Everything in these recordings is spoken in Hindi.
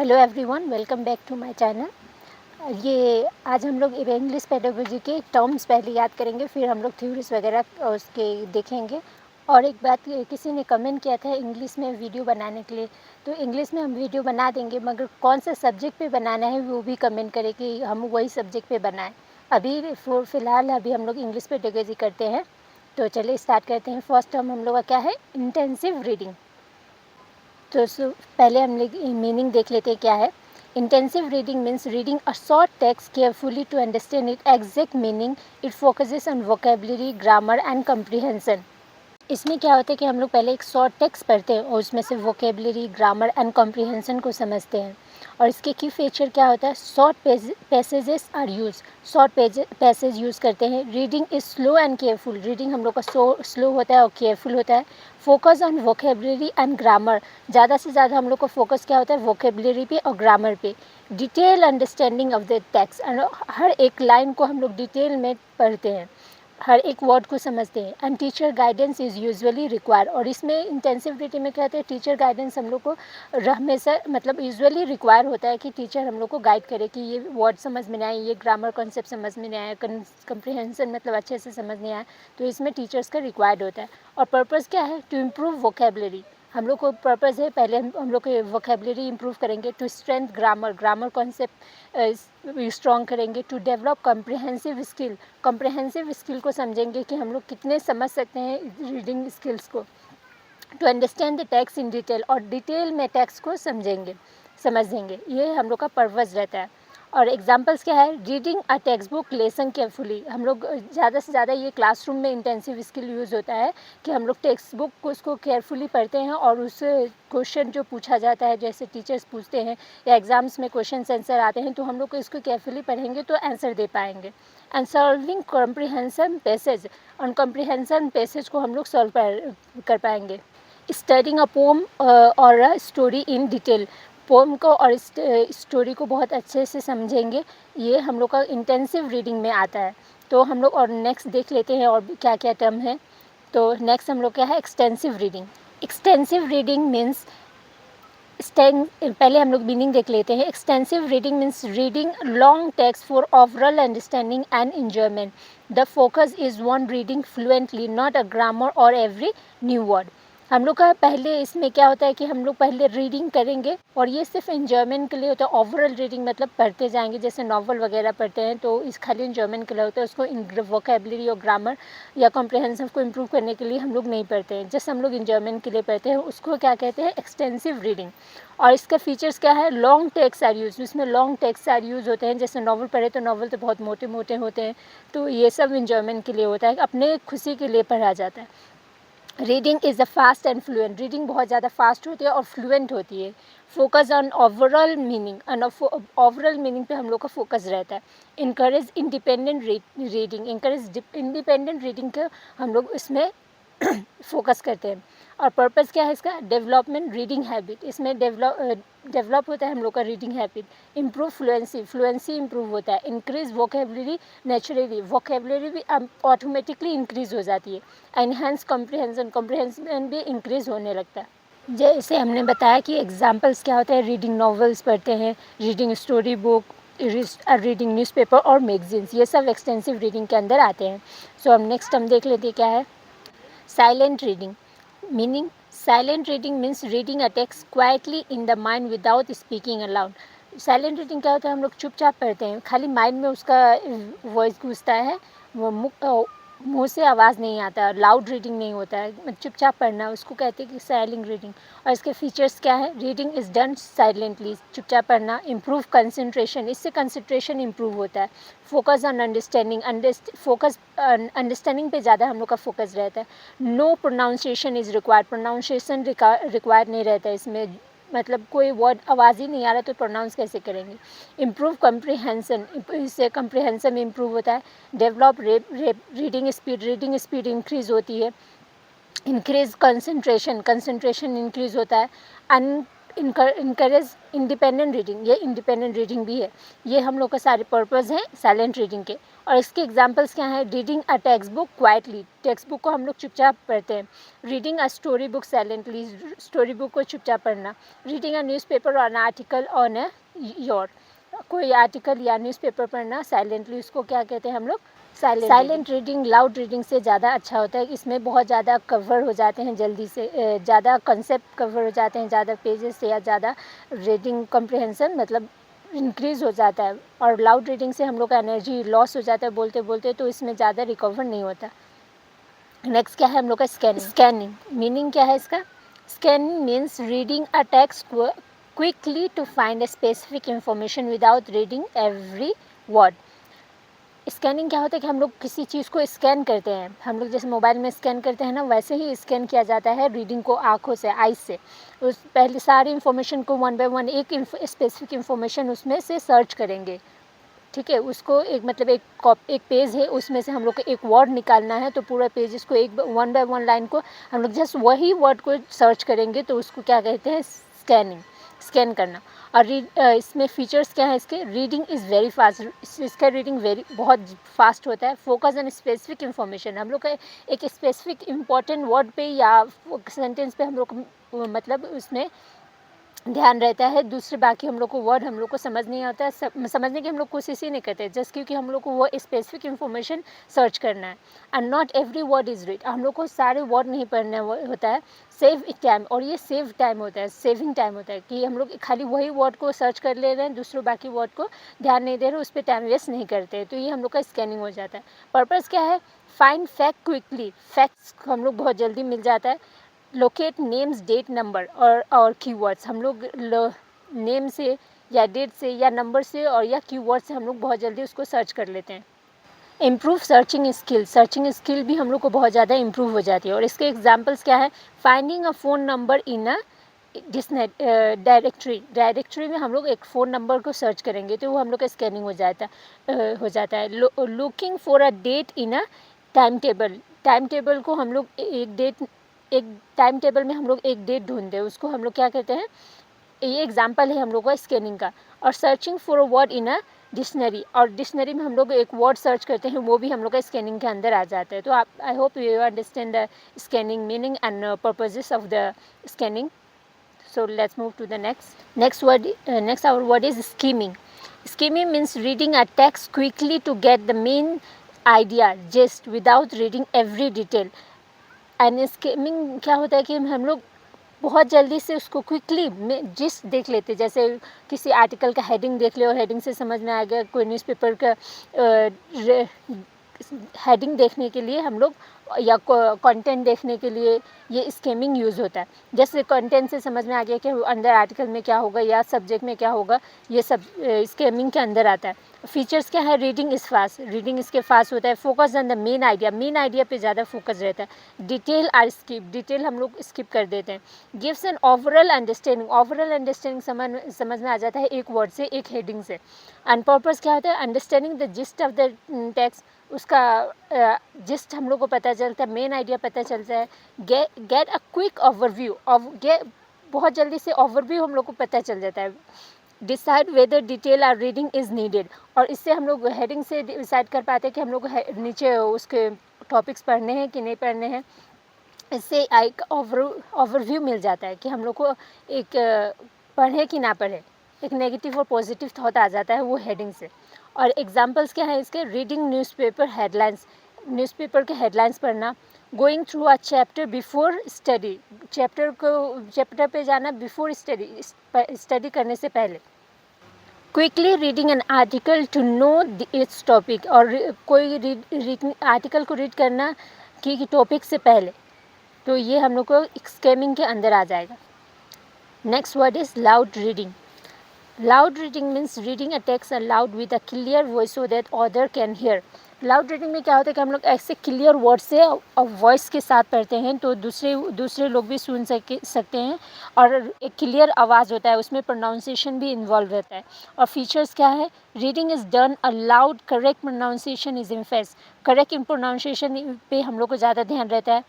Hello everyone, welcome back to my channel. ये आज हम लोग इंग्लिश पेडागोजी के टर्म्स पहले याद करेंगे, फिर हम लोग थ्योरीज वगैरह उसके देखेंगे। और एक बात, किसी ने कमेंट किया था इंग्लिश में वीडियो बनाने के लिए, तो इंग्लिश में हम वीडियो बना देंगे, मगर कौन सा सब्जेक्ट पे बनाना है वो भी कमेंट करें कि हम वही सब्जेक्ट पे बनाएं। अभी फ़िलहाल अभी हम लोग इंग्लिश पेडागोजी करते हैं, तो चलिए स्टार्ट करते हैं। फर्स्ट टर्म हम लोग का क्या है? Intensive reading. तो पहले हम लोग मीनिंग देख लेते हैं क्या है। Intensive reading means reading a short text carefully to understand it exact meaning. It focuses on vocabulary, grammar and comprehension. इसमें क्या होता है कि हम लोग पहले एक शॉर्ट टेक्स्ट पढ़ते हैं और उसमें से वोकेबलरी, ग्रामर एंड कॉम्प्रिहेंशन को समझते हैं। और इसके की फीचर क्या होता है? Short passages are use, short passage use करते हैं। Reading is slow and careful, reading हम लोग का स्लो होता है और केयरफुल होता है। Focus on vocabulary and grammar, ज़्यादा से ज़्यादा हम लोग का फोकस क्या होता है? वोकेबलरी पे और ग्रामर पे। Detail understanding of the text, हर एक लाइन को हम लोग डिटेल में पढ़ते हैं, हर एक वर्ड को समझते हैं। And teacher guidance is usually require, और इसमें इंटेंसिव रीडिंग में कहते हैं टीचर गाइडेंस हम लोग को हमेशा मतलब यूजुअली रिक्वायर होता है कि टीचर हम लोग को गाइड करे कि ये वर्ड समझ में नहीं आए, ये ग्रामर कॉन्सेप्ट समझ में नहीं आया, कंप्रीहेंशन मतलब अच्छे से समझ नहीं आया, तो इसमें टीचर्स का रिक्वायर्ड होता है। और पर्पज़ क्या है? टू इम्प्रूव वोकेबलरी, हम लोग को पर्पज़ है पहले हम लोग के वोकेबलरी इंप्रूव करेंगे। To strength grammar, grammar concept strong करेंगे। To develop comprehensive skill, comprehensive skill को समझेंगे कि हम लोग कितने समझ सकते हैं रीडिंग स्किल्स को। To understand the text in detail, और डिटेल में टेक्स्ट को समझेंगे, ये हम लोग का पर्पज़ रहता है। और एग्जांपल्स क्या है? Reading a text book lesson carefully, हम लोग ज़्यादा से ज़्यादा ये क्लासरूम में इंटेंसिव स्किल यूज़ होता है कि हम लोग टेक्स्ट बुक को उसको केयरफुली पढ़ते हैं और उस क्वेश्चन जो पूछा जाता है, जैसे टीचर्स पूछते हैं या एग्ज़ाम्स में क्वेश्चन आंसर आते हैं, तो हम लोग को इसको केयरफुली पढ़ेंगे तो आंसर दे पाएंगे। एंड सॉल्विंग कॉम्प्रिहेंशन पैसेज, और कॉम्प्रिहेंशन पैसेज को हम लोग सॉल्व कर पाएंगे। स्टडिंग अ पोम और a story in detail, poem को और स्टोरी को बहुत अच्छे से समझेंगे, ये हम लोग का इंटेंसिव रीडिंग में आता है। तो हम लोग और नेक्स्ट देख लेते हैं और क्या क्या टर्म है। तो नेक्स्ट हम लोग क्या है? Extensive reading. Extensive reading means पहले हम लोग मीनिंग देख लेते हैं। Extensive reading means reading long text for overall understanding and enjoyment. The focus is one reading fluently, not a grammar और एवरी न्यू वर्ड। हम लोग का पहले इसमें क्या होता है कि हम लोग पहले रीडिंग करेंगे और ये सिर्फ एन्जॉयमेंट के लिए होता है। ओवरऑल रीडिंग मतलब पढ़ते जाएंगे, जैसे नॉवल वगैरह पढ़ते हैं तो इस खाली एन्जॉयमेंट के लिए होता है, उसको वोकेबलरी और ग्रामर या कॉम्प्रिहेंशन को इम्प्रूव करने के लिए हम लोग नहीं पढ़ते हैं, जैसे हम लोग एन्जॉयमेंट के लिए पढ़ते हैं, उसको क्या कहते हैं? Extensive reading. और इसका फीचर्स क्या है? लॉन्ग टेक्स्ट आर यूज, इसमें लॉन्ग टेक्स्ट आर यूज होते हैं, जैसे नॉवल पढ़े तो नॉवल तो बहुत मोटे मोटे होते हैं, तो ये सब एन्जॉयमेंट के लिए होता है, अपने खुशी के लिए पढ़ा जाता है। Reading is a fast and fluent, reading बहुत ज़्यादा फास्ट होती है और फ्लुएंट होती है। Focus on overall meaning, and overall meaning पे हम लोग का फोकस रहता है। Encourage independent reading, encourage independent reading का हम लोग इसमें फोकस करते हैं। और पर्पज़ क्या है इसका? डेवलपमेंट रीडिंग हैबिट, इसमें डेवलप होता है हम लोग का reading habit. Improve fluency, fluency improve होता है। इंक्रीज वोकेबलरी, नेचुरली वोकेबलरी भी ऑटोमेटिकली इंक्रीज हो जाती है। एनहांस कॉम्प्रिहेंशन, कॉम्प्रिहेंशन भी इंक्रीज होने लगता है। जैसे हमने बताया कि एग्जाम्पल्स क्या होते हैं, रीडिंग नॉवेल्स पढ़ते हैं, reading story book, reading newspaper और मैगजीन्स, ये सब एक्सटेंसिव रीडिंग के अंदर आते हैं। सो हम नेक्स्ट हम देख लेते हैं क्या है। Silent reading meaning, silent reading means reading a text quietly in the mind without speaking allowed. Silent reading क्या होता है? हम लोग चुपचाप पढ़ते हैं, खाली माइंड में उसका वॉइस घुसता है, वो मुंह से आवाज़ नहीं आता, लाउड रीडिंग नहीं होता है, चुपचाप पढ़ना, उसको कहते हैं कि साइलेंट रीडिंग। और इसके फीचर्स क्या है? रीडिंग इज़ डन साइलेंटली, चुपचाप पढ़ना। इम्प्रूव कंसंट्रेशन, इससे कंसंट्रेशन इम्प्रूव होता है। Focus on understanding, focus understanding पे ज़्यादा हम लोग का फोकस रहता है। No pronunciation is required, pronunciation required नहीं रहता है इसमें, मतलब कोई वर्ड आवाज़ ही नहीं आ रहा तो प्रोनाउंस कैसे करेंगे। इम्प्रूव कम्प्रीहेंशन, इससे कम्प्रीहेंशन इम्प्रूव होता है। डेवलप रीडिंग स्पीड इंक्रीज़ होती है। इंक्रीज कंसंट्रेशन, कंसंट्रेशन इंक्रीज़ होता है। इनकरेज इंडिपेंडेंट रीडिंग, ये इंडिपेंडेंट रीडिंग भी है। ये हम लोग का सारे पर्पज़ हैं साइलेंट रीडिंग के। और इसके एग्जांपल्स क्या हैं? Reading a text book quietly, text book को हम लोग चुपचाप पढ़ते हैं। Reading a story book silently, story book को चुपचाप पढ़ना। रीडिंग अ न्यूज़पेपर और an article on a your, कोई आर्टिकल या न्यूज़पेपर पढ़ना साइलेंटली, उसको क्या कहते हैं हम लोग? साइलेंट रीडिंग लाउड रीडिंग से ज़्यादा अच्छा होता है। इसमें बहुत ज़्यादा कवर हो जाते हैं जल्दी से, ज़्यादा कंसेप्ट कवर हो जाते हैं ज़्यादा पेजेस से, या ज़्यादा रीडिंग कम्प्रिहेंशन मतलब इंक्रीज़ हो जाता है। और लाउड रीडिंग से हम लोग का एनर्जी लॉस हो जाता है बोलते बोलते, तो इसमें ज़्यादा रिकवर नहीं होता। नेक्स्ट क्या है हम लोग का? स्कैनिंग मीनिंग क्या है इसका? Scanning means reading a text quickly to find a specific information without reading every word. Scanning क्या होता है कि हम लोग किसी चीज़ को स्कैन करते हैं, हम लोग जैसे मोबाइल में स्कैन करते हैं ना, वैसे ही स्कैन किया जाता है रीडिंग को आँखों से, आइज़ से। उस पहले सारी इन्फॉर्मेशन को वन बाय वन एक स्पेसिफिक इन्फॉर्मेशन उसमें से सर्च करेंगे, ठीक है। उसको एक मतलब एक पेज है, उसमें से हम लोग को एक वर्ड निकालना है, तो पूरा पेज इसको एक वन बाय वन लाइन को हम लोग जस्ट वही वर्ड को सर्च करेंगे, तो उसको क्या कहते हैं? स्कैनिंग, स्कैन करना। और इसमें फीचर्स क्या है इसके? रीडिंग इज़ वेरी फास्ट, इसका रीडिंग बहुत फास्ट होता है। फोकस ऑन स्पेसिफिक इन्फॉर्मेशन, हम लोग का एक स्पेसिफिक इम्पॉर्टेंट वर्ड पे या सेंटेंस पे हम लोग मतलब उसमें ध्यान रहता है। दूसरे बाकी हम लोग को वर्ड हम लोग को समझ नहीं आता है, समझने की हम लोग कोशिश ही नहीं करते, जस्ट क्योंकि हम लोग को वो स्पेसिफिक इन्फॉर्मेशन सर्च करना है। And not every word is read, हम लोग को सारे वर्ड नहीं पढ़ना होता है। सेव टाइम, और ये सेव टाइम होता है, सेविंग टाइम होता है कि हम लोग खाली वही वर्ड को सर्च कर ले रहे हैं, दूसरों बाकी वर्ड को ध्यान नहीं दे रहे, उस पर टाइम वेस्ट नहीं करते, तो ये हम लोग का स्कैनिंग हो जाता है। पर्पज़ क्या है? फाइंड फैक्ट क्विकली, फैक्ट्स हम लोग बहुत जल्दी मिल जाता है। लोकेट नेम्स, डेट, नंबर और कीवर्ड्स, हम लोग नेम से या डेट से या नंबर से और या कीवर्ड से हम लोग बहुत जल्दी उसको सर्च कर लेते हैं। इम्प्रूव सर्चिंग स्किल भी हम लोग को बहुत ज़्यादा इम्प्रूव हो जाती है। और इसके एग्जांपल्स क्या है? Finding a phone number in a directory में हम लोग एक फ़ोन नंबर को सर्च करेंगे, तो वो हम लोग का स्कैनिंग हो जाता है। Looking for a date in a time table को हम लोग एक टाइम टेबल में हम लोग एक डेट ढूंढते हैं, उसको हम लोग क्या कहते हैं? ये एग्जाम्पल है हम लोग का स्कैनिंग का। और searching for a word in a dictionary, और डिक्शनरी में हम लोग एक वर्ड सर्च करते हैं, वो भी हम लोग का स्कैनिंग के अंदर आ जाता है। तो आप, I hope you understand the scanning meaning and purposes of the scanning. So let's move to the next our word is skimming. Skimming means reading a text quickly to get the main idea gist without reading every detail. And skimming क्या होता है कि हम लोग बहुत जल्दी से उसको क्विकली में जिस्ट देख लेते, जैसे किसी आर्टिकल का हेडिंग देख ले और हेडिंग से समझ में आ गया, कोई न्यूज़पेपर का हेडिंग देखने के लिए हम लोग या कंटेंट देखने के लिए ये स्किमिंग यूज़ होता है। जैसे कंटेंट से समझ में आ गया कि अंदर आर्टिकल में क्या होगा या सब्जेक्ट में क्या होगा, ये सब स्किमिंग के अंदर आता है। फीचर्स क्या है? रीडिंग इज़ फास्ट, रीडिंग इसके फास्ट होता है। Focus on the main idea पे ज़्यादा फोकस रहता है। डिटेल आर स्किप, डिटेल हम लोग स्किप कर देते हैं। गिव्स एन ओवरऑल अंडरस्टैंडिंग समझ में आ जाता है एक वर्ड से, एक हेडिंग से। एंड पर्पस क्या होता है? Understanding the gist of the text, उसका जिस्ट हम लोग को पता चलता है, मेन आइडिया पता चलता है। गेट अ क्विक ओवरव्यू, बहुत जल्दी से ओवरव्यू हम लोग को पता चल जाता है। Decide whether detail or reading is needed, और इससे हम लोग हेडिंग से डिसाइड कर पाते हैं कि हम लोग नीचे उसके टॉपिक्स पढ़ने हैं कि नहीं पढ़ने हैं। इससे एक ओवरव्यू मिल जाता है कि हम लोग को एक पढ़े कि ना पढ़े, एक नेगेटिव और पॉजिटिव थॉट आ जाता है वो हेडिंग से। और एग्जांपल्स क्या है इसके? रीडिंग न्यूज़पेपर हेडलाइंस, न्यूज़पेपर के हेडलाइंस पढ़ना। Going through a chapter before study, chapter पे जाना बिफोर स्टडी करने से पहले। Quickly reading an article to know its topic, और कोई आर्टिकल को रीड करना कि टॉपिक से पहले, तो ये हम लोग को स्किमिंग के अंदर आ जाएगा। Next word is loud reading. Loud reading means reading a text allowed with a clear voice so that other can hear. Loud reading में क्या होता है कि हम लोग ऐसे क्लियर वर्ड से और वॉइस के साथ पढ़ते हैं, तो दूसरे लोग भी सुन सकते हैं, और एक क्लियर आवाज़ होता है, उसमें प्रोनाउंसिएशन भी इन्वॉल्व रहता है। और फीचर्स क्या है? Reading is done aloud, correct pronunciation is emphasis, correct pronunciation पे हम लोग को ज़्यादा ध्यान रहता है।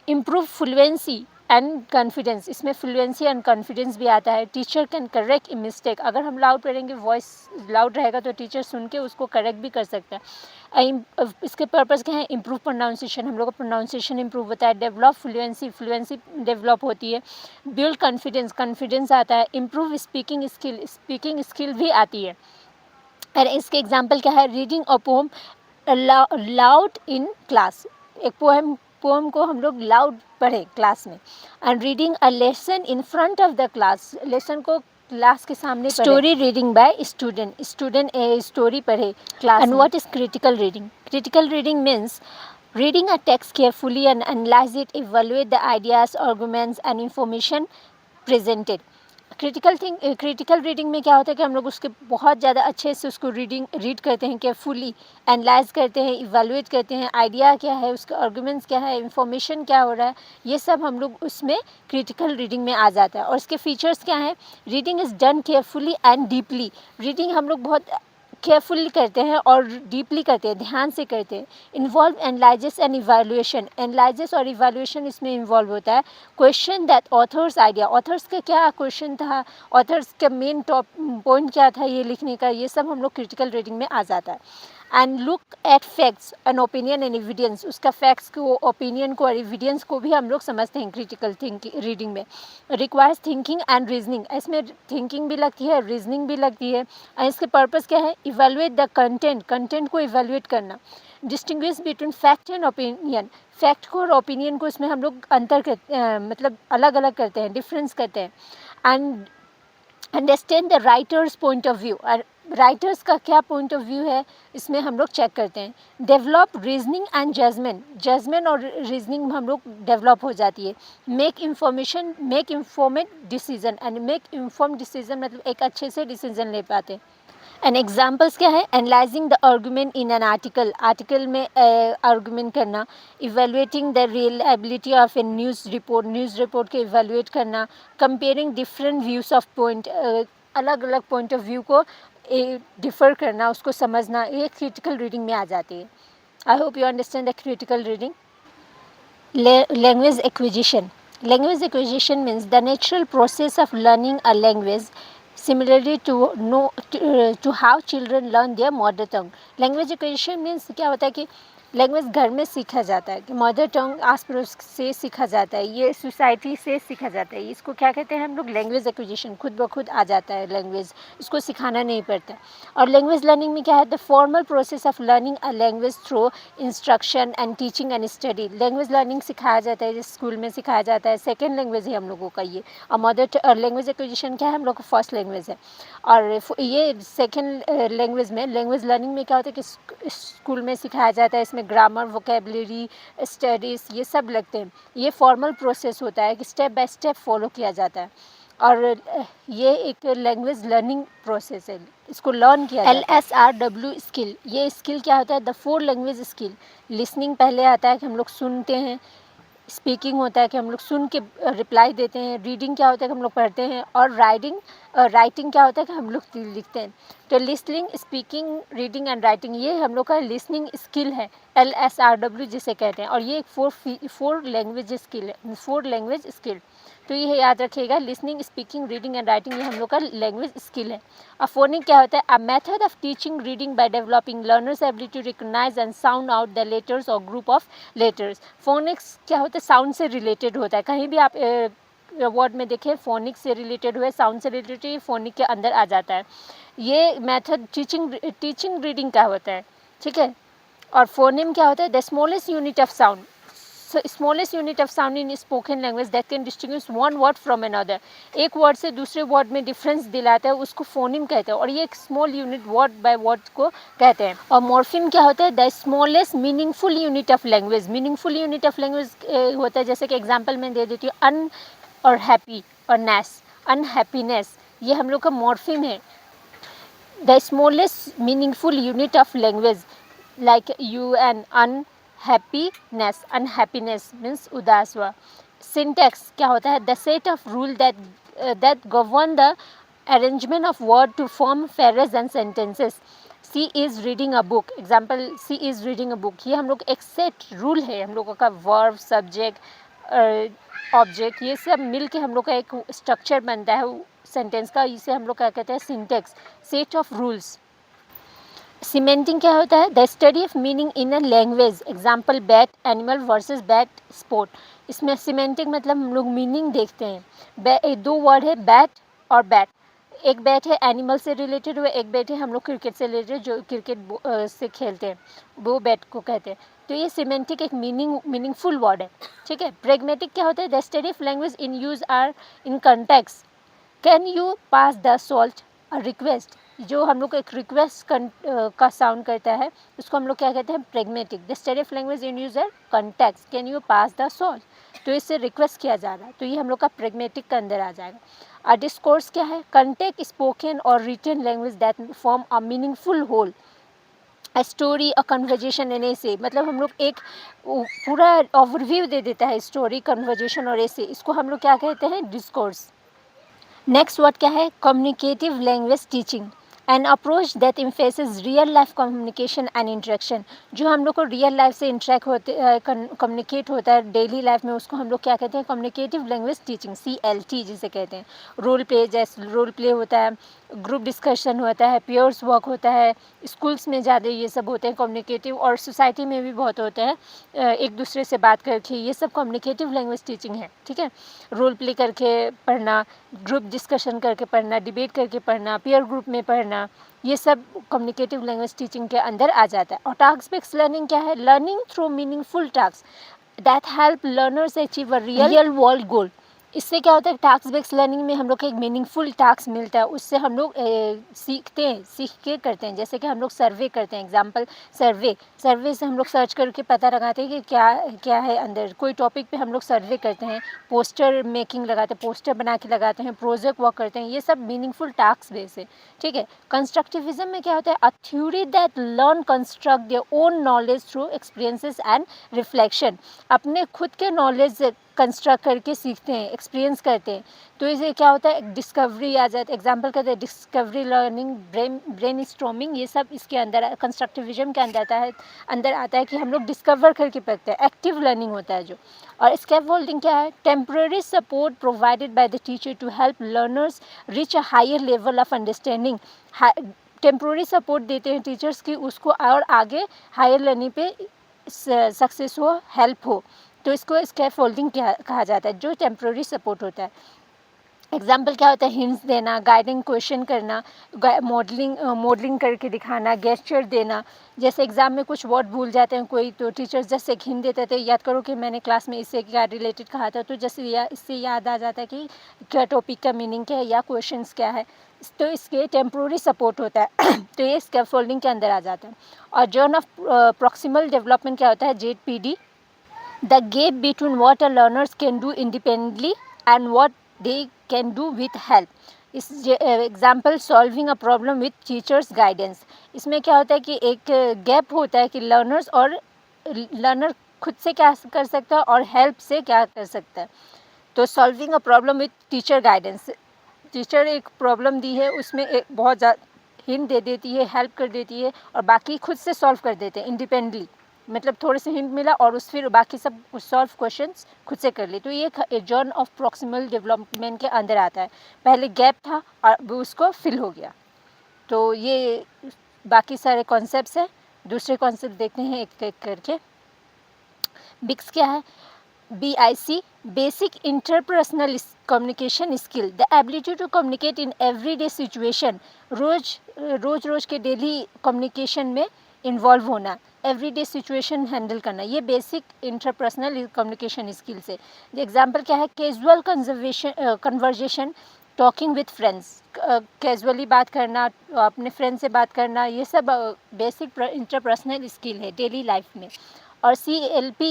इम्प्रूव फ्लुएंसी, एंड कॉन्फिडेंस, इसमें फ्लुएंसी एंड कॉन्फिडेंस भी आता है। Teacher can correct a mistake, अगर हम लाउड पढ़ेंगे, वॉइस लाउड रहेगा तो टीचर सुन के उसको करेक्ट भी कर सकता है। इसके पर्पज़ क्या है? इम्प्रूव प्रोनाउंसिएशन, हम लोग का प्रोनाउंसिएशन इम्प्रूव होता है। डेवलप फ्लुएंसी, फ्लुएंसी डेवलप होती है। बिल्ड कॉन्फिडेंस, कॉन्फिडेंस आता है। Improve speaking skill, speaking skill भी आती है। और इसके एग्जाम्पल क्या है? Reading a poem loud in class, एक पोम को हम लोग लाउड पढ़े क्लास में। And reading a lesson in front of the class, lesson को क्लास के सामने पढ़े। Story reading by student, student a story पढ़े क्लास में। And what is critical reading? Critical reading means reading a text carefully and analyze it, evaluate the ideas, arguments and information presented. Critical reading में क्या होता है कि हम लोग उसके बहुत ज़्यादा अच्छे से उसको रीड करते हैं, केयरफुली एनालाइज करते हैं, इवेलुएट करते हैं, आइडिया क्या है, उसके आर्गूमेंट्स क्या है, इंफॉर्मेशन क्या हो रहा है, ये सब हम लोग उसमें क्रिटिकल रीडिंग में आ जाता है। और इसके फीचर्स क्या हैं? Reading is done carefully and deeply, reading हम लोग बहुत केयरफुली करते हैं और डीपली करते हैं, ध्यान से करते हैं। Involve analysis and evaluation, analysis और इवैल्यूएशन इसमें इन्वॉल्व होता है। Question that authors idea, authors का क्या क्वेश्चन था, ऑथर्स का मेन टॉप पॉइंट क्या था ये लिखने का, ये सब हम लोग क्रिटिकल रीडिंग में आ जाता है। And look at facts and opinion and evidence, उसका फैक्ट्स को, ओपिनियन को और एविडेंस को भी हम लोग समझते हैं क्रिटिकल रीडिंग में। रिक्वायर्स थिंकिंग एंड रीजनिंग, इसमें थिंकिंग भी लगती है, रीजनिंग भी लगती है। और इसके पर्पज़ क्या है? इवेलुएट द कंटेंट, कंटेंट को इवेलुएट करना। Distinguish between fact and opinion, fact को और ओपिनियन को इसमें हम लोग अंतर करते हैं, मतलब अलग अलग करते हैं, डिफरेंस करते हैं। And understand the writers point of view, और राइटर्स का क्या पॉइंट ऑफ व्यू है इसमें हम लोग चेक करते हैं। Develop reasoning and judgement, judgement और रीजनिंग हम लोग डेवलप हो जाती है। Make informed decision, and make inform decision मतलब एक अच्छे से डिसीजन ले पाते हैं। एंड एग्जाम्पल्स क्या है? Analysing the argument in an article, article में आर्गूमेंट करना। Evaluating the reliability of A news report को इवेलुएट करना। Comparing different views of point, अलग अलग पॉइंट ऑफ व्यू को डिफ़र करना, उसको समझना, ये क्रिटिकल रीडिंग में आ जाती है। I hope you understand the critical reading. Language acquisition. Language acquisition means the natural process of learning a language, similarly to how children learn their mother tongue. Language acquisition means क्या होता है कि लैंग्वेज घर में सीखा जाता है, कि मदर टंग आस पड़ोस से सीखा जाता है, ये सोसाइटी से सीखा जाता है। इसको क्या कहते हैं हम लोग? लैंग्वेज एक्विजिशन, खुद ब खुद आ जाता है लैंग्वेज, इसको सिखाना नहीं पड़ता। और लैंग्वेज लर्निंग में क्या है? The formal process of learning a language through instruction and teaching and study. Language learning सिखाया जाता है, जैसे स्कूल में सिखाया जाता है, सेकेंड लैंग्वेज है हम लोगों का ये। और मदर लैंग्वेज एक्विजिशन क्या है? हम लोग का फर्स्ट लैंग्वेज है। और ये सेकेंड लैंग्वेज में, लैंग्वेज लर्निंग में क्या होता है कि स्कूल में सिखाया जाता है, इसमें ग्रामर, वोकेबलरी, स्टडीज़ ये सब लगते हैं। ये फॉर्मल प्रोसेस होता है कि स्टेप बाय स्टेप फॉलो किया जाता है, और ये एक लैंग्वेज लर्निंग प्रोसेस है, इसको लर्न किया जाता है। LSRW स्किल, ये स्किल क्या होता है? The 4 language skill. लिसनिंग पहले आता है कि हम लोग सुनते हैं, स्पीकिंग होता है कि हम लोग सुन के रिप्लाई देते हैं, रीडिंग क्या होता है कि हम लोग पढ़ते हैं, और राइटिंग क्या होता है कि हम लोग लिखते हैं। तो listening, speaking, reading and writing, ये हम लोग का लिसनिंग स्किल है, LSRW जिसे कहते हैं। और ये एक 4 लैंग्वेज स्किल है, 4 लैंग्वेज स्किल। तो ये याद रखिएगा, listening, speaking, reading and writing, ये हम लोग का लैंग्वेज स्किल है। और फोनिक क्या होता है? A method of teaching reading by developing learners ability to recognise and sound out the letters और ग्रुप ऑफ लेटर्स। फोनिक्स क्या होता है? साउंड से रिलेटेड होता है, कहीं भी आप वर्ड में देखें फोनिक से रिलेटेड हुए, साउंड से रिलेटेड, फोनिक के अंदर आ जाता है। ये मेथड टीचिंग रीडिंग का होता है, ठीक है। और फोनेम क्या होता है? The smallest unit of sound, smallest unit of sound in spoken language that can distinguish one word from another. एक वर्ड से दूसरे वर्ड में डिफरेंस दिलाता है, उसको फोनिम कहते हैं। और ये एक small unit word by word को कहते हैं। और मॉर्फिम क्या होता है? The smallest meaningful unit of language. Meaningful unit of language होता है, जैसे कि एग्जाम्पल मैं दे देती हूँ, अन और हैप्पी और नेस, अनहैप्पीनेस, ये हम लोग का मॉर्फिम है। The smallest meaningful unit of language like unhappiness, unhappiness means उदास हुआ। सिंटैक्स क्या होता है? The set of rule that govern the arrangement of word to form phrases and sentences. She is reading a book, example, she is reading a book, ये हम लोग एक सेट रूल है हम लोगों का, वर्ब, सब्जेक्ट, ऑब्जेक्ट, ये सब मिल के हम लोग का एक स्ट्रक्चर बनता है सेंटेंस का। इसे हम लोग क्या कहते हैं? Syntax, set of rules. Semantics क्या होता है? The study of meaning in a language. Example bat animal versus bat sport. इसमें सीमेंटिंग मतलब हम लोग मीनिंग देखते हैं। दो वर्ड है बैट और बैट। एक बैट है एनिमल से रिलेटेड हुआ, एक बैट है हम लोग क्रिकेट से रिलेटेड जो क्रिकेट से खेलते हैं, वो बैट को कहते हैं। तो ये सीमेंटिक एक मीनिंगफुल वर्ड है, ठीक है। प्रेगमेटिक क्या होता है? The study of language in use or in context. Can you pass the salt, a request. जो हम लोग एक रिक्वेस्ट का साउंड करता है उसको हम लोग क्या कहते हैं? Pragmatic. The study of language in user context, can you pass the salt, तो इससे रिक्वेस्ट किया जा रहा है, तो ये हम लोग का प्रेगमेटिक के अंदर आ जाएगा। अ डिस्कोर्स क्या है? कंटेक्ट स्पोकन और written language that form a meaningful whole. A story, a conversation an essay, मतलब हम लोग एक पूरा ओवरव्यू दे देता है स्टोरी, कन्वर्जेशन और ऐसे, इसको हम लोग क्या कहते हैं? डिस्कोर्स। नेक्स्ट वर्ड क्या है? Communicative language teaching, an approach that emphasis real life communication and interaction. जो हम लोग को रियल लाइफ से इंटरेक्ट होते कम्युनिकेट होता है डेली लाइफ में, उसको हम लोग क्या कहते हैं? कम्युनिकेटिव लैंग्वेज टीचिंग, CLT जिसे कहते हैं। रोल प्ले, जैसे रोल प्ले होता है, ग्रुप डिस्कशन होता है, पियर्स वर्क होता है, स्कूल्स में ज़्यादा ये सब होते हैं कम्युनिकेटिव, और सोसाइटी में भी बहुत होते हैं एक दूसरे से बात करके, ये सब कम्युनिकेटिव लैंग्वेज टीचिंग है, ठीक है। रोल प्ले करके पढ़ना, ग्रुप डिस्कशन करके पढ़ना, डिबेट करके पढ़ना, पीयर ग्रुप में पढ़ना, ये सब कम्युनिकेटिव लैंग्वेज टीचिंग के अंदर आ जाता है। और टास्क बेस्ड लर्निंग क्या है? Learning through meaningful task that help learners achieve a real world goal. इससे क्या होता है? टास्क बेस्ड लर्निंग में हम लोग को एक मीनिंगफुल टास्क मिलता है, उससे हम लोग सीखते हैं, सीख के करते हैं। जैसे कि हम लोग सर्वे करते हैं, एग्जाम्पल सर्वे से हम लोग सर्च करके पता लगाते हैं कि क्या क्या है अंदर, कोई टॉपिक पे हम लोग सर्वे करते हैं, पोस्टर मेकिंग लगाते हैं, पोस्टर बना के लगाते हैं, प्रोजेक्ट वर्क करते हैं, ये सब मीनिंगफुल टास्क बेस है, ठीक है। कंस्ट्रक्टिविज्म में क्या होता है? A theory that learn construct their own knowledge through experiences and reflection. अपने खुद के नॉलेज कंस्ट्रक्ट करके सीखते हैं, एक्सपीरियंस करते हैं, तो इसे क्या होता है? डिस्कवरी आ जाती है। एग्जाम्पल कहते हैं डिस्कवरी लर्निंग, ब्रेन स्टॉर्मिंग, ये सब इसके अंदर कंस्ट्रक्टिविज्म के अंदर आता है कि हम लोग डिस्कवर करके पढ़ते हैं, एक्टिव लर्निंग होता है जो। और स्कैफोल्डिंग क्या है? Temporary support provided by the teacher to help learners reach a higher level of understanding. Temporary support देते हैं टीचर्स की, उसको और आगे हायर लर्निंग पे सक्सेस हो, हेल्प हो, तो इसको स्कैफोल्डिंग कहा जाता है, जो टेम्पररी सपोर्ट होता है। एग्जाम्पल क्या होता है? हिंट्स देना, गाइडिंग क्वेश्चन करना, मॉडलिंग करके दिखाना, गेस्चर देना। जैसे एग्जाम में कुछ वर्ड भूल जाते हैं कोई, तो टीचर्स जैसे एक हिंट देते थे, याद करो कि मैंने क्लास में इससे क्या रिलेटेड कहा था, तो जैसे इससे याद आ जाता है कि क्या टॉपिक का मीनिंग क्या है या क्वेश्चंस क्या है, तो इसके टेम्प्रोरी सपोर्ट होता है तो ये स्कैफोल्डिंग के अंदर आ जाता है। और जर्न ऑफ प्रॉक्सिमल डेवलपमेंट क्या होता है? JPD, the gap between what a learners can do independently and what they can do with help. इस example solving a problem with teachers guidance. इसमें क्या होता है कि एक गैप होता है कि लर्नर खुद से क्या कर सकता है और हेल्प से क्या कर सकता है। तो solving a problem with teacher guidance, teacher एक प्रॉब्लम दी है, उसमें एक बहुत ज़्यादा हिंट दे देती है, हेल्प कर देती है, और बाकी खुद से सॉल्व कर देते हैं इंडिपेंडेंटली, मतलब थोड़े से हिंट मिला और फिर बाकी सब सॉल्व क्वेश्चंस खुद से कर ली, तो ये जर्न ऑफ प्रॉक्सिमल डेवलपमेंट के अंदर आता है। पहले गैप था और उसको फिल हो गया। तो ये बाकी सारे कॉन्सेप्ट्स हैं। दूसरे कॉन्सेप्ट देखते हैं एक एक करके। बिक्स क्या है? BIC, basic interpersonal communication skill, the ability to communicate in everyday situation. रोज के डेली कम्युनिकेशन में इन्वॉल्व होना, एवरीडे सिचुएशन हैंडल करना, ये बेसिक इंटरपर्सनल कम्युनिकेशन स्किल्स है। एग्जाम्पल क्या है? Casual conversation, talking with friends, casually बात करना, अपने फ्रेंड से बात करना, ये सब बेसिक इंटरपर्सनल स्किल है डेली लाइफ में। और CALP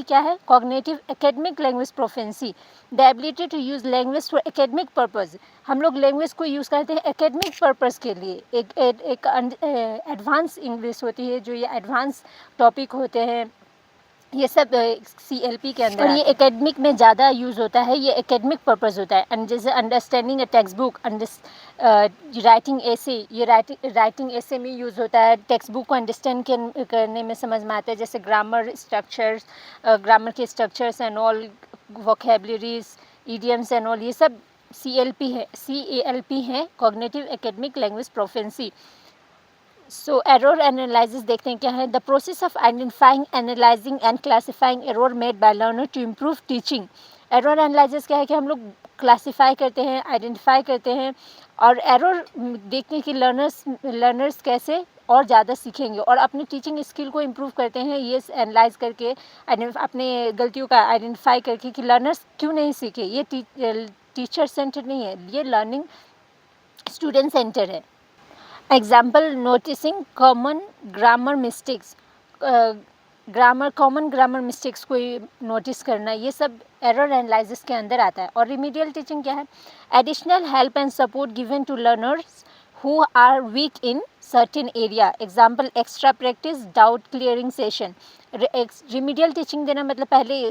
क्या है? Cognitive academic language proficiency, the ability to use language for academic purpose. हम लोग लैंग्वेज को यूज़ करते हैं एकेडमिक पर्पज़ के लिए। एक एडवांस इंग्लिश होती है, जो ये एडवांस टॉपिक होते हैं, ये सब CLP के अंदर, और ये एकेडमिक में ज़्यादा यूज़ होता है, ये एकेडमिक पर्पस होता है। एंड जैसे understanding a text book, writing ऐसे, ये राइटिंग ऐसे में यूज़ होता है। टेक्स्ट बुक को अंडरस्टैंड करने में समझ में आता है, जैसे ग्रामर स्ट्रक्चर्स, ग्रामर के structures and all, vocabularies, idioms and all, ये सब CALP है, cognitive academic language proficiency. So error analysis देखते हैं क्या है। The process of identifying, analysing and classifying error made by learner to improve teaching. Error analysis क्या है कि हम लोग क्लासीफाई करते हैं, आइडेंटिफाई करते हैं, और एरर देखते हैं कि लर्नर्स कैसे और ज़्यादा सीखेंगे और अपनी टीचिंग स्किल को इम्प्रूव करते हैं, ये एनालाइज करके, अपने गलतियों का आइडेंटिफाई करके कि लर्नर्स क्यों नहीं सीखे। ये टीचर सेंटर नहीं है, ये लर्निंग स्टूडेंट सेंटर है। Example, noticing common grammar mistakes, common grammar mistakes को नोटिस करना, ये सब एरर एनालिसिस के अंदर आता है। और रिमीडियल टीचिंग क्या है? Additional help and support given to learners who are weak in certain area. Example, extra practice, doubt clearing session. Remedial teaching देना मतलब पहले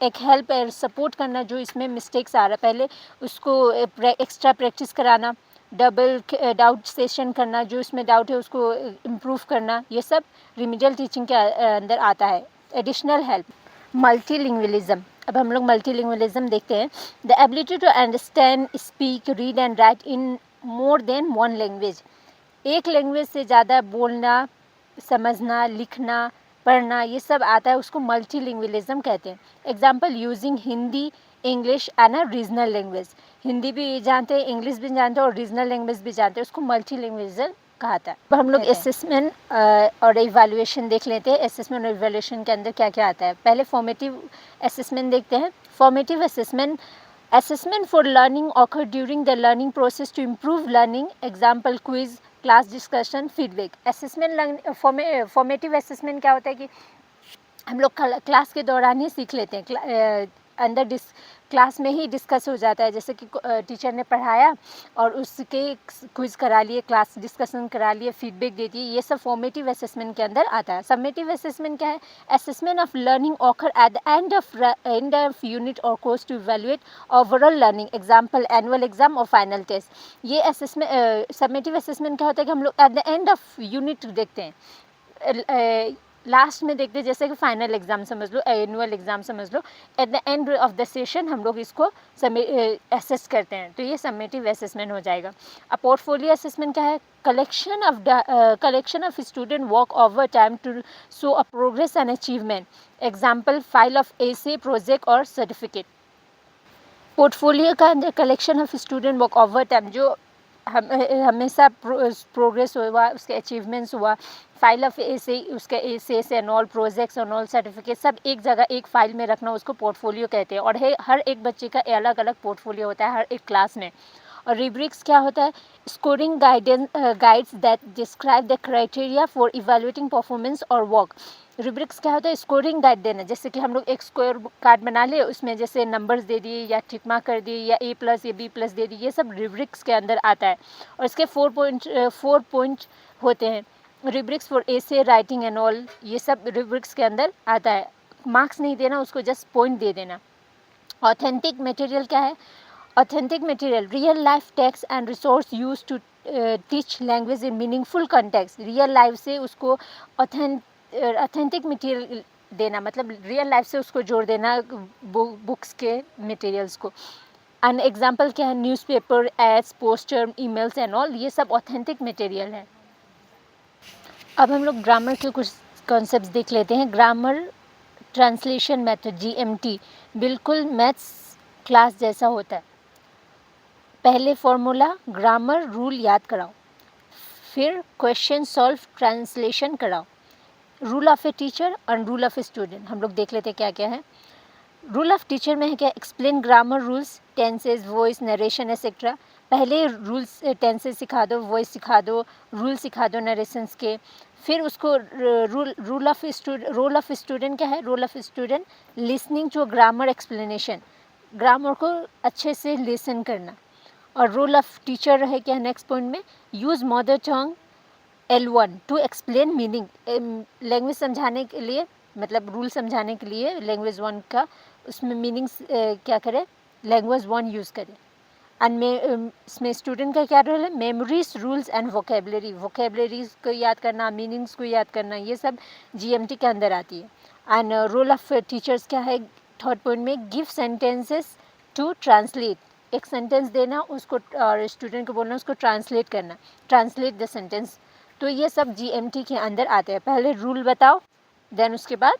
एक हेल्प और सपोर्ट करना, जो इसमें मिस्टेक्स आ रहा है पहले उसको एक्स्ट्रा प्रैक्टिस कराना, डबल डाउट सेशन करना, जो इसमें डाउट है उसको इम्प्रूव करना, ये सब रिमीडियल टीचिंग के अंदर आता है। Additional help, multilingualism. अब हम लोग मल्टीलिंगुअलिज्म देखते हैं। The ability to understand, speak, read and write in more than one language. एक लैंग्वेज से ज़्यादा बोलना, समझना, लिखना, पढ़ना, ये सब आता है, उसको मल्टीलिंगुअलिज्म कहते हैं। Example, using Hindi, English and a regional language. Hindi भी जानते हैं, इंग्लिश भी जानते हैं और रीजनल लैंग्वेज भी जानते हैं, उसको मल्टीलिंगुअलिज्म कहा था। अब हम लोग असेसमेंट और इवैल्यूएशन देख लेते हैं। असेसमेंट और इवैल्यूएशन के अंदर क्या क्या आता है। पहले फॉर्मेटिव असेसमेंट देखते हैं। Formative assessment for learning occur during the learning process to improve learning. Example, quiz, class discussion, feedback. Assessment, formative assessment क्या होता है कि हम लोग क्लास के दौरान ही सीख लेते हैं, अंदर क्लास में ही डिस्कस हो जाता है, जैसे कि टीचर ने पढ़ाया और उसके क्विज करा लिए, क्लास डिस्कशन करा लिए, फीडबैक दे दिए, ये सब फॉर्मेटिव असेसमेंट के अंदर आता है। समेटिव असेसमेंट क्या है? Assessment of learning occur at the end of unit और course to evaluate overall learning. Example, annual exam और फाइनल टेस्ट। ये असेसमेंट, समेटिव असेसमेंट क्या होता है कि हम लोग at the end of unit देखते हैं, लास्ट में देखते हैं, जैसे कि फाइनल एग्जाम समझ लो, एनुअल एग्जाम समझ लो, at the end of the session हम लोग इसको असेस करते हैं, तो ये समेटिव असेसमेंट हो जाएगा। अब पोर्टफोलियो असेसमेंट क्या है? Collection of student work over time to show a progress and achievement. Example, file of essay, project और सर्टिफिकेट। पोर्टफोलियो का अंदर collection of student work over time, जो हमेशा प्रोग्रेस हुआ, उसके अचीवमेंट्स हुआ, फाइल ऑफ एसे, उसके essay and all, projects and all, certificate, सब एक जगह एक फाइल में रखना, उसको पोर्टफोलियो कहते हैं। और हर एक बच्चे का अलग अलग पोर्टफोलियो होता है हर एक क्लास में। और रिब्रिक्स क्या होता है? Scoring guides that describe the criteria for evaluating performance और वर्क। रूब्रिक्स क्या होता है? स्कोरिंग गाइड देना, जैसे कि हम लोग एक स्कोर कार्ड बना ले, उसमें जैसे नंबर्स दे दिए या टिक मार्क कर दिए या A+ या B+ दे दिए, ये सब रूब्रिक्स के अंदर आता है। और इसके 4 पॉइंट होते हैं। Rubrics for essay, writing and all, ये सब रूब्रिक्स के अंदर आता है। मार्क्स नहीं देना, उसको जस्ट पॉइंट दे देना। ऑथेंटिक मटेरियल क्या है? Authentic material, real life text and resource use to teach language in meaningful context. Real life से उसको ऑथेंटिक मटेरियल देना, मतलब रियल लाइफ से उसको जोड़ देना बुक्स के मटेरियल्स को। एन एग्जाम्पल क्या है? Newspaper, ads, poster, emails and all, ये सब ऑथेंटिक मटेरियल है। अब हम लोग ग्रामर के कुछ कॉन्सेप्ट्स देख लेते हैं। ग्रामर ट्रांसलेशन मेथड, GMT, बिल्कुल मैथ्स क्लास जैसा होता है। पहले फॉर्मूला, ग्रामर रूल याद कराओ, फिर क्वेश्चन सॉल्व, ट्रांसलेशन कराओ। रूल ऑफ ए टीचर और रूल ऑफ ए स्टूडेंट हम लोग देख लेते हैं क्या क्या है। रूल ऑफ टीचर में है क्या? Explain grammar rules, tenses, voice, narration etcetera. पहले रूल्स, टेंसेज सिखा दो, वॉइस सिखा दो, रूल सिखा दो नरेशंस के। फिर उसको रोल ऑफ स्टूडेंट क्या है? Role of student listening to grammar explanation, grammar को अच्छे से लिसन करना। और रोल ऑफ टीचर है क्या नेक्स्ट पॉइंट में? Use mother tongue L1 to explain meaning, language समझाने के लिए मतलब रूल समझाने के लिए लैंग्वेज 1 का उसमें मीनिंग्स क्या करें, लैंग्वेज 1 यूज़ करें। एंड इसमें स्टूडेंट का क्या रोल है, memories, rules and vocabulary, vocabularies को याद करना, मीनिंग्स को याद करना, ये सब GMT के अंदर आती है। एंड रोल ऑफ टीचर्स क्या है, थर्ड पॉइंट में, गिव सेंटेंसेस टू ट्रांसलेट, एक सेंटेंस देना उसको और स्टूडेंट को बोलना उसको ट्रांसलेट करना, ट्रांसलेट द सेंटेंस। तो ये सब GMT के अंदर आते हैं। पहले रूल बताओ, देन उसके बाद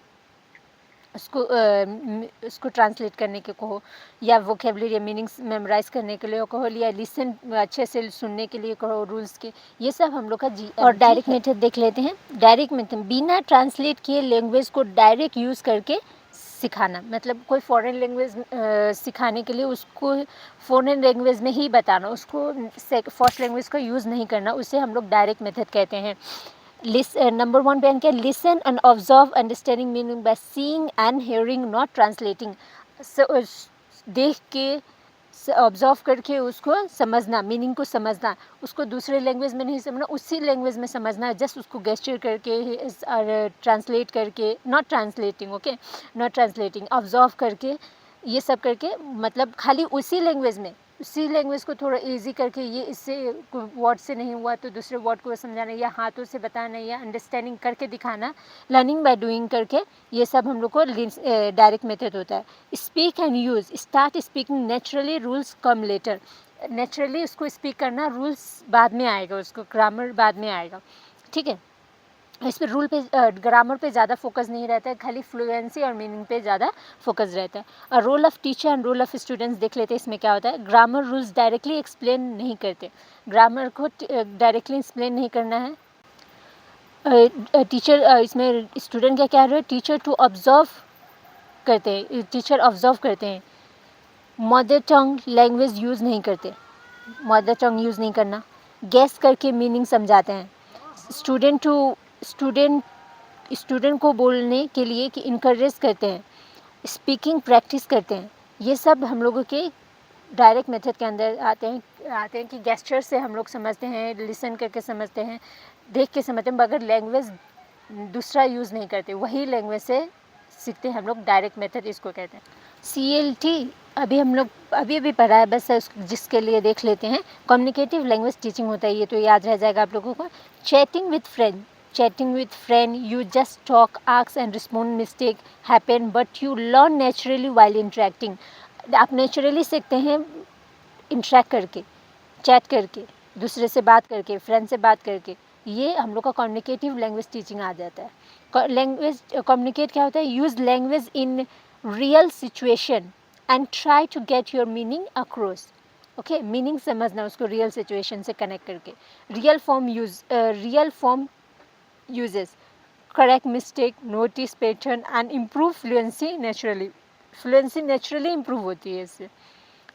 उसको ट्रांसलेट करने के कहो, या वोकेबलरी या मीनिंग्स मेमोराइज करने के लिए कहो, या लिसन अच्छे से सुनने के लिए कहो रूल्स के, ये सब हम लोग का GMT। और डायरेक्ट मेथड देख लेते हैं। डायरेक्ट मेथड बिना ट्रांसलेट किए लैंग्वेज को डायरेक्ट यूज़ करके सिखाना, मतलब कोई फॉरेन लैंग्वेज सिखाने के लिए उसको फॉरेन लैंग्वेज में ही बताना, उसको फर्स्ट लैंग्वेज का यूज़ नहीं करना, उसे हम लोग डायरेक्ट मेथड कहते हैं। नंबर 1 पे क्या, listen and observe understanding meaning by seeing and hearing not translating. देख के ऑब्जर्व करके उसको समझना, मीनिंग को समझना, उसको दूसरे लैंग्वेज में नहीं समझना, उसी लैंग्वेज में समझना, जस्ट उसको गेस्चर करके और ट्रांसलेट करके, not translating, okay, not translating, observe करके, ये सब करके, मतलब खाली उसी लैंग्वेज में, उसी लैंग्वेज को थोड़ा इजी करके, ये इससे वर्ड से नहीं हुआ तो दूसरे वर्ड को समझाना, या हाथों से बताना, या अंडरस्टैंडिंग करके दिखाना, लर्निंग बाय डूइंग करके, ये सब हम लोग को डायरेक्ट मेथड होता है। Speak and use, start speaking naturally, rules come later. Naturally उसको स्पीक करना, रूल्स बाद में आएगा, उसको ग्रामर बाद में आएगा, ठीक है। इस पर रूल पे ग्रामर पे ज़्यादा फोकस नहीं रहता है, खाली फ्लुएंसी और मीनिंग पे ज़्यादा फोकस रहता है। और role of teacher and role of students देख लेते हैं। इसमें क्या होता है, ग्रामर रूल्स डायरेक्टली एक्सप्लेन नहीं करते, ग्रामर को डायरेक्टली एक्सप्लेन नहीं करना है। टीचर इसमें स्टूडेंट का क्या है, टीचर टू ऑब्जर्व करते हैं, टीचर ऑब्जर्व करते हैं। मदर टंग लैंग्वेज यूज़ नहीं करते, मदर टंग यूज़ नहीं करना। गेस करके मीनिंग समझाते हैं। स्टूडेंट को बोलने के लिए कि इनकरेज करते हैं, स्पीकिंग प्रैक्टिस करते हैं। ये सब हम लोगों के डायरेक्ट मेथड के अंदर आते हैं कि गेस्चर से हम लोग समझते हैं, लिसन करके समझते हैं, देख के समझते हैं, मगर लैंग्वेज दूसरा यूज़ नहीं करते, वही लैंग्वेज से सीखते हैं हम लोग, डायरेक्ट मेथड इसको कहते हैं। CLT अभी हम लोग अभी पढ़ा है, बस जिसके लिए देख लेते हैं। कम्युनिकेटिव लैंग्वेज टीचिंग होता है, ये तो याद रह जाएगा आप लोगों को। Chatting with friend, you just talk, ask and respond, mistake happen but you learn naturally while interacting। आप नेचुरली सीखते हैं इंटरेक्ट करके, चैट करके, दूसरे से बात करके, फ्रेंड से बात करके, ये हम लोग का कम्युनिकेटिव लैंग्वेज टीचिंग आ जाता है। लैंग्वेज कम्युनिकेट क्या होता है, use language in real situation and try to get your meaning across, okay, meaning समझना उसको रियल सिचुएशन से कनेक्ट करके। Real form uses, correct mistake, notice pattern and improve fluency naturally। fluency naturally improve होती है इससे।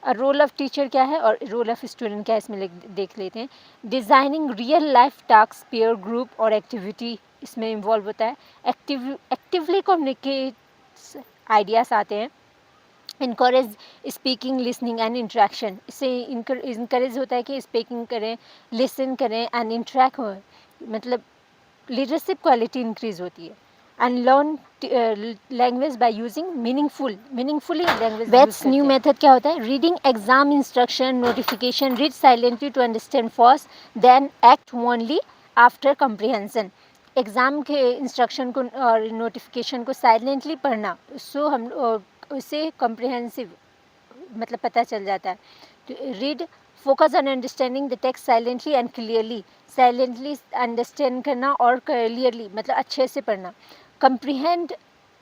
और रोल ऑफ टीचर क्या है और रोल ऑफ स्टूडेंट क्या है, इसमें देख लेते हैं। Designing real life task, pair group और एक्टिविटी इसमें इन्वॉल्व होता है। एक्टिवली कम्युनिकेट आइडियाज़ आते हैं। Encourage speaking, listening and interaction, इससे इनकरेज होता है कि स्पीकिंग करें, लिसन करें एंड इंट्रैक्ट हो, मतलब लीडरशिप क्वालिटी इंक्रीज होती है। And learn language by using meaningfully language. Best new method क्या होता है, reading exam instruction notification, read silently to understand first then act only after comprehension. Exam के इंस्ट्रक्शन को और नोटिफिकेशन को साइलेंटली पढ़ना, सो हम उससे कम्प्रिहेंसिव मतलब पता चल जाता है। तो read, focus on understanding the text silently and clearly, silently understand करना और क्लियरली मतलब अच्छे से पढ़ना। Comprehend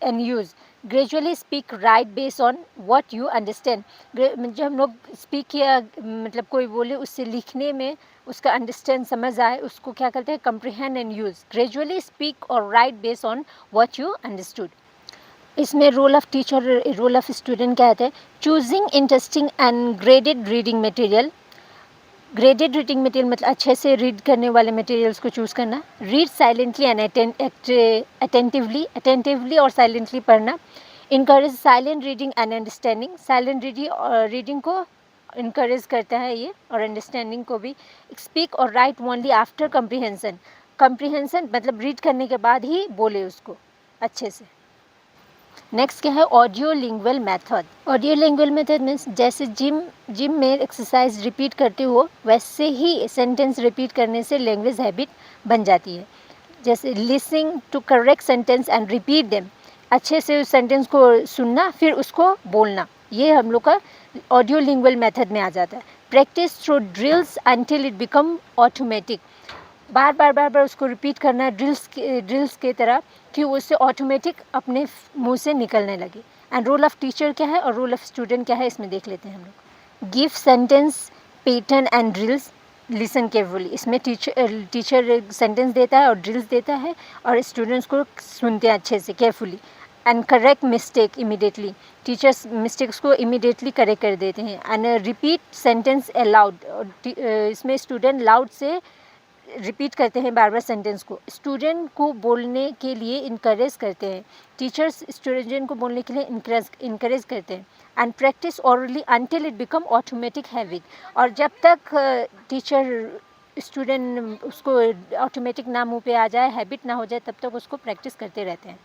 and use, gradually speak right based on what you understand. जब हम लोग स्पीक किया मतलब कोई बोले उससे लिखने में उसका अंडरस्टैंड समझ आए, उसको क्या करते हैं, comprehend and use. Gradually speak और write based on what you understood. इसमें role of teacher role of student क्या होता है, choosing interesting and graded reading material. Graded reading material मतलब अच्छे से रीड करने वाले मटेरियल्स को चूज़ करना। रीड साइलेंटली एंड अटेंटिवली और साइलेंटली पढ़ना। Encourage silent reading and understanding, silent reading को इनकरेज करता है ये और अंडरस्टैंडिंग को भी। स्पीक और right only after comprehension, comprehension मतलब रीड करने के बाद ही बोले उसको अच्छे से। नेक्स्ट क्या है audio lingual method. Audio lingual method means जैसे जिम में एक्सरसाइज रिपीट करते हो वैसे ही सेंटेंस रिपीट करने से लैंग्वेज हैबिट बन जाती है। जैसे listening to correct sentence and repeat them, अच्छे से उस सेंटेंस को सुनना फिर उसको बोलना, ये हम लोग का ऑडियो लिंगुअल मेथड में आ जाता है। Practice through drills until it become automatic, बार बार उसको रिपीट करना ड्रिल्स के तरह कि उससे ऑटोमेटिक अपने मुंह से निकलने लगे। एंड रोल ऑफ टीचर क्या है और रोल ऑफ स्टूडेंट क्या है इसमें देख लेते हैं हम लोग। Give sentence pattern and drills, listen carefully, इसमें टीचर सेंटेंस देता है और ड्रिल्स देता है और स्टूडेंट्स को सुनते हैं अच्छे से carefully. And correct mistake immediately, teachers mistakes को इमीडिएटली करेक्ट कर देते हैं। एंड रिपीट सेंटेंस अलाउड, इसमें स्टूडेंट लाउड से रिपीट करते हैं बार बार सेंटेंस को, स्टूडेंट को बोलने के लिए इनकरेज करते हैं, टीचर्स स्टूडेंट को बोलने के लिए इनकरेज करते हैं। And practice hourly until it become automatic habit, और जब तक टीचर स्टूडेंट उसको ऑटोमेटिक ना मुँह पे आ जाए, हैबिट ना हो जाए, तब तक उसको प्रैक्टिस करते रहते हैं।